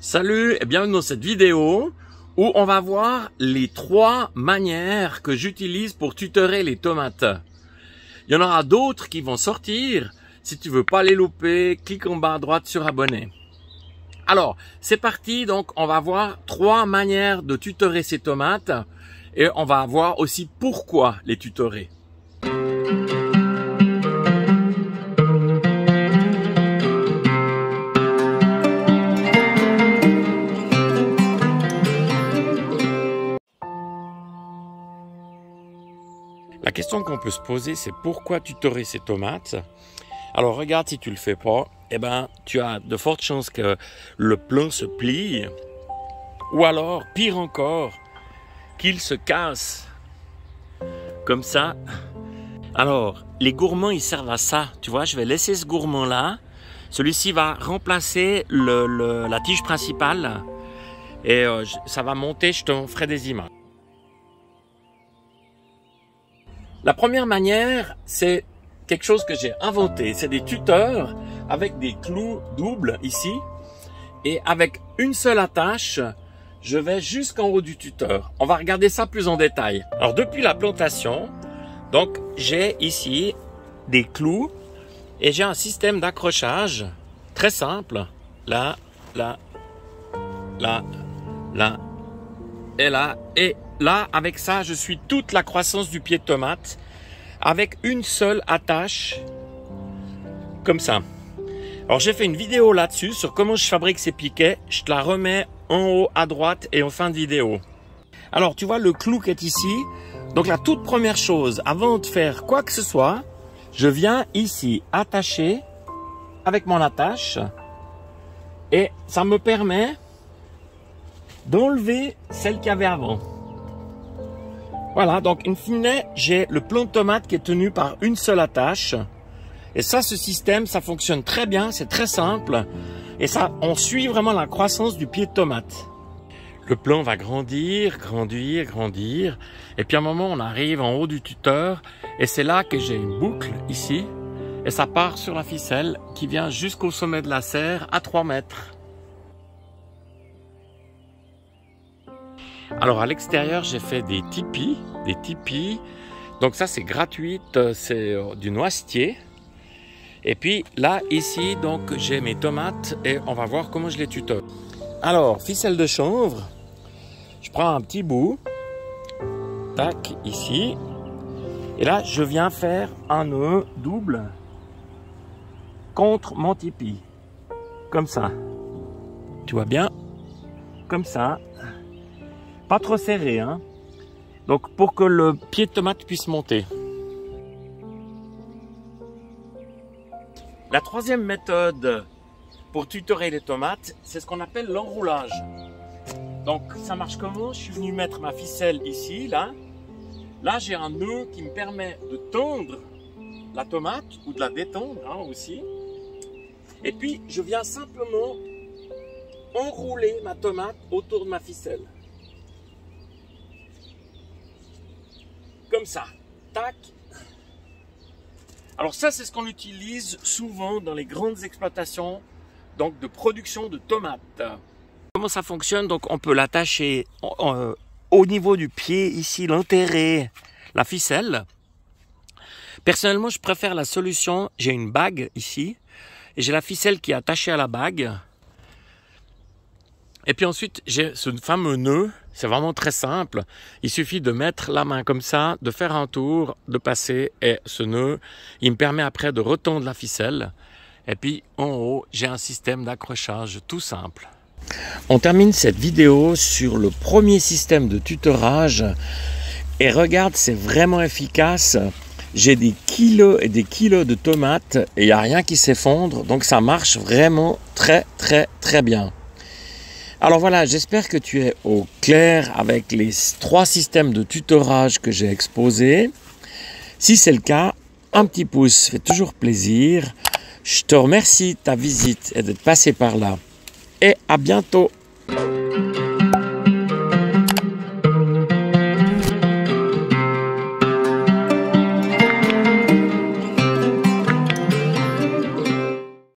Salut et bienvenue dans cette vidéo où on va voir les 3 manières que j'utilise pour tutorer les tomates. Il y en aura d'autres qui vont sortir. Si tu veux pas les louper, clique en bas à droite sur abonner. Alors, c'est parti. Donc, on va voir 3 manières de tutorer ces tomates et on va voir aussi pourquoi les tutorer. La question qu'on peut se poser, c'est pourquoi tutorer ces tomates? Alors regarde, si tu le fais pas, eh ben tu as de fortes chances que le plant se plie, ou alors, pire encore, qu'il se casse. Comme ça. Alors, les gourmands, ils servent à ça. Tu vois, je vais laisser ce gourmand-là. Celui-ci va remplacer la tige principale. Et ça va monter, je t'en ferai des images. La première manière, c'est quelque chose que j'ai inventé. C'est des tuteurs avec des clous doubles ici. Et avec une seule attache, je vais jusqu'en haut du tuteur. On va regarder ça plus en détail. Alors depuis la plantation, donc j'ai ici des clous et j'ai un système d'accrochage très simple. Là, là, là, là et là. Et là, avec ça, je suis toute la croissance du pied de tomate avec une seule attache, comme ça. Alors, j'ai fait une vidéo là-dessus sur comment je fabrique ces piquets. Je te la remets en haut à droite et en fin de vidéo. Alors, tu vois le clou qui est ici. Donc, la toute première chose, avant de faire quoi que ce soit, je viens ici attacher avec mon attache et ça me permet d'enlever celle qu'il y avait avant. Voilà, donc in fine, j'ai le plant de tomate qui est tenu par une seule attache. Et ça, ce système, ça fonctionne très bien, c'est très simple. Et ça, on suit vraiment la croissance du pied de tomate. Le plant va grandir, grandir, grandir. Et puis à un moment, on arrive en haut du tuteur. Et c'est là que j'ai une boucle ici. Et ça part sur la ficelle qui vient jusqu'au sommet de la serre à 3 mètres. Alors à l'extérieur, j'ai fait des tipis. Donc ça, c'est gratuit, c'est du noisetier. Et puis là, ici, donc j'ai mes tomates et on va voir comment je les tuteur. Alors, ficelle de chanvre, je prends un petit bout, tac, ici. Et là, je viens faire un nœud double contre mon tipi. Comme ça. Tu vois bien? Comme ça. Pas trop serré, hein. Donc pour que le pied de tomate puisse monter. La troisième méthode pour tutorer les tomates, c'est ce qu'on appelle l'enroulage. Donc ça marche comment? Je suis venu mettre ma ficelle ici, là. Là j'ai un nœud qui me permet de tendre la tomate ou de la détendre hein, aussi. Et puis je viens simplement enrouler ma tomate autour de ma ficelle. Comme ça, tac. Alors ça, c'est ce qu'on utilise souvent dans les grandes exploitations donc de production de tomates. Comment ça fonctionne? Donc on peut l'attacher au niveau du pied, ici, l'enterrer, la ficelle. Personnellement, je préfère la solution, j'ai une bague ici, et j'ai la ficelle qui est attachée à la bague. Et puis ensuite, j'ai ce fameux nœud. C'est vraiment très simple. Il suffit de mettre la main comme ça, de faire un tour, de passer. Et ce nœud, il me permet après de retendre la ficelle. Et puis en haut, j'ai un système d'accrochage tout simple. On termine cette vidéo sur le premier système de tutorage. Et regarde, c'est vraiment efficace. J'ai des kilos et des kilos de tomates et il n'y a rien qui s'effondre. Donc ça marche vraiment très bien. Alors voilà, j'espère que tu es au clair avec les 3 systèmes de tutorage que j'ai exposés. Si c'est le cas, un petit pouce fait toujours plaisir. Je te remercie de ta visite et d'être passé par là. Et à bientôt.